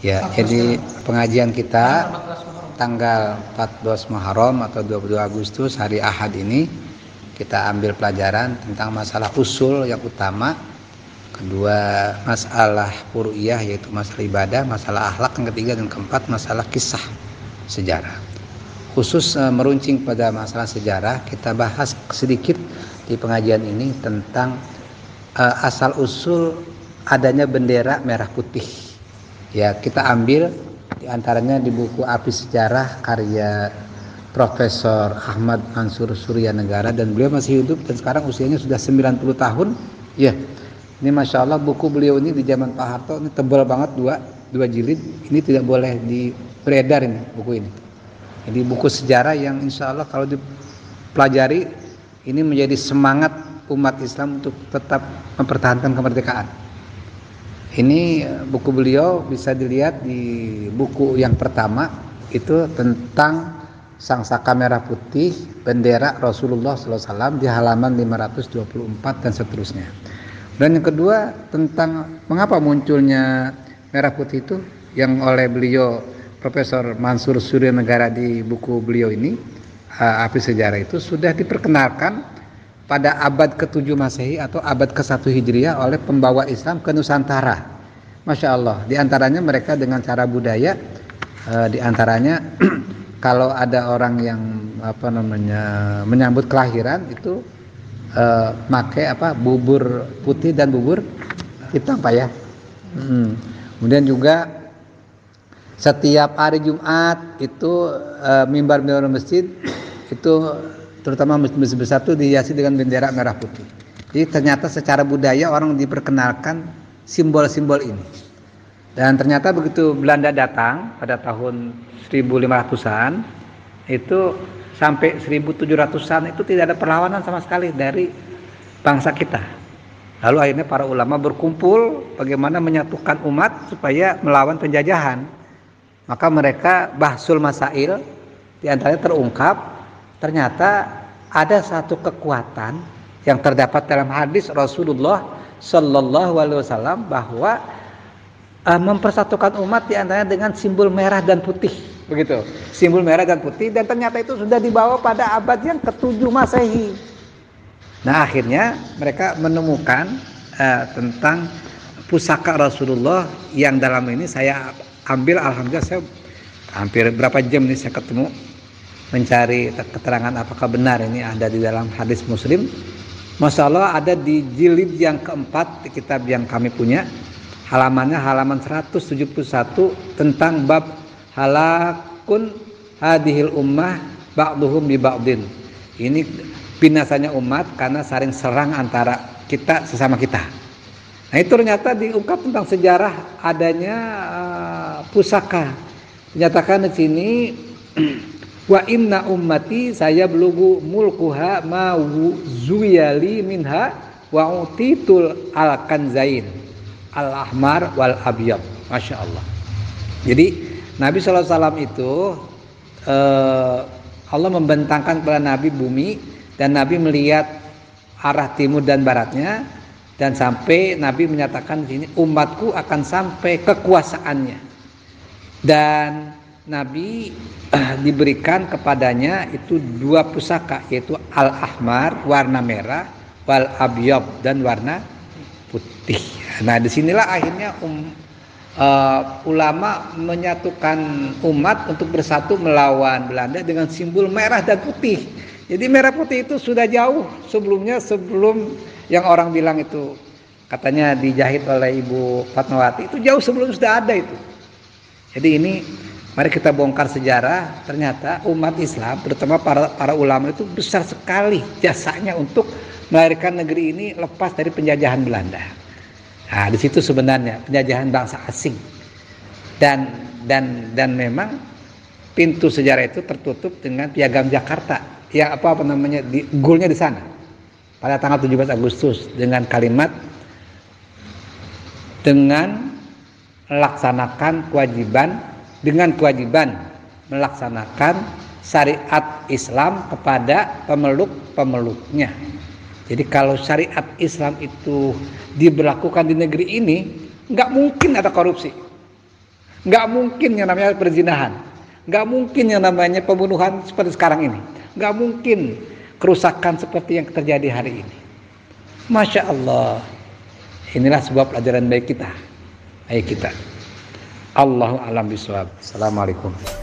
Ya, jadi pengajian kita tanggal 14 Muharram atau 22 Agustus hari Ahad ini kita ambil pelajaran tentang masalah usul yang utama, kedua masalah furu'iyah yaitu masalah ibadah, masalah akhlak yang ketiga, dan keempat masalah kisah sejarah. Khusus meruncing pada masalah sejarah, kita bahas sedikit di pengajian ini tentang asal usul adanya bendera merah putih. Ya, kita ambil diantaranya di buku Api Sejarah karya Profesor Ahmad Mansur Suryanegara, dan beliau masih hidup dan sekarang usianya sudah 90 tahun. Ya, ini Masya Allah buku beliau ini di zaman Pak Harto ini tebal banget, dua jilid. Ini tidak boleh beredar ini buku ini. Jadi buku sejarah yang insya Allah kalau dipelajari ini menjadi semangat umat Islam untuk tetap mempertahankan kemerdekaan. Ini buku beliau bisa dilihat di buku yang pertama itu tentang sang saka merah putih bendera Rasulullah SAW di halaman 524 dan seterusnya. Dan yang kedua tentang mengapa munculnya merah putih itu yang oleh beliau Profesor Mansur Suryanegara di buku beliau ini Api Sejarah itu sudah diperkenalkan pada abad ke-7 Masehi atau abad ke-1 Hijriah oleh pembawa Islam ke Nusantara. Masya Allah, diantaranya mereka dengan cara budaya, diantaranya kalau ada orang yang menyambut kelahiran itu pakai bubur putih dan bubur hitam Pak ya. Kemudian juga setiap hari Jumat itu mimbar-mimbar masjid itu terutama masjid besar itu dihiasi dengan bendera merah putih. Jadi ternyata secara budaya orang diperkenalkan simbol-simbol ini. Dan ternyata begitu Belanda datang pada tahun 1500-an itu sampai 1700-an itu tidak ada perlawanan sama sekali dari bangsa kita. Lalu akhirnya para ulama berkumpul bagaimana menyatukan umat supaya melawan penjajahan. Maka mereka bahsul masail, di antaranya terungkap ternyata ada satu kekuatan yang terdapat dalam hadis Rasulullah Sallallahu Alaihi Wasallam bahwa mempersatukan umat diantaranya dengan simbol merah dan putih, begitu. Simbol merah dan putih, dan ternyata itu sudah dibawa pada abad yang ke-7 Masehi. Nah akhirnya mereka menemukan tentang pusaka Rasulullah yang dalam ini saya ambil, alhamdulillah saya hampir berapa jam nih saya ketemu mencari keterangan apakah benar ini ada di dalam hadis Muslim. Masya Allah ada di jilid yang keempat di kitab yang kami punya, halamannya halaman 171 tentang bab halakun hadhil ummah ba'duhum bi ba'din. Ini binasanya umat karena saling serang antara kita sesama kita. Nah itu ternyata diungkap tentang sejarah adanya pusaka. Dinyatakan di sini wa inna ummati saya belugu mulkuha ma zuyali minha wa utitul al kanzain al ahmar wal abyad. Masya Allah. Jadi Nabi SAW itu Allah membentangkan kepada Nabi bumi, dan Nabi melihat arah timur dan baratnya, dan sampai Nabi menyatakan di sini umatku akan sampai kekuasaannya. Dan Nabi diberikan kepadanya itu 2 pusaka, yaitu al-ahmar warna merah, wal abyad dan warna putih. Nah disinilah akhirnya ulama menyatukan umat untuk bersatu melawan Belanda dengan simbol merah dan putih. Jadi merah putih itu sudah jauh sebelumnya, sebelum yang orang bilang itu katanya dijahit oleh Ibu Fatmawati, itu jauh sebelum sudah ada itu. Jadi ini mari kita bongkar sejarah. Ternyata umat Islam terutama para ulama itu besar sekali jasanya untuk melahirkan negeri ini lepas dari penjajahan Belanda. Nah, di situ sebenarnya penjajahan bangsa asing. Dan memang pintu sejarah itu tertutup dengan Piagam Jakarta. Yang goalnya di sana. Pada tanggal 17 Agustus dengan kalimat dengan kewajiban melaksanakan syariat Islam kepada pemeluk-pemeluknya. Jadi kalau syariat Islam itu diberlakukan di negeri ini, nggak mungkin ada korupsi. Nggak mungkin yang namanya perzinahan, nggak mungkin yang namanya pembunuhan seperti sekarang ini, nggak mungkin kerusakan seperti yang terjadi hari ini. Masya Allah, inilah sebuah pelajaran bagi kita. Ayo kita. Allahu a'lam bishawab. Assalamualaikum.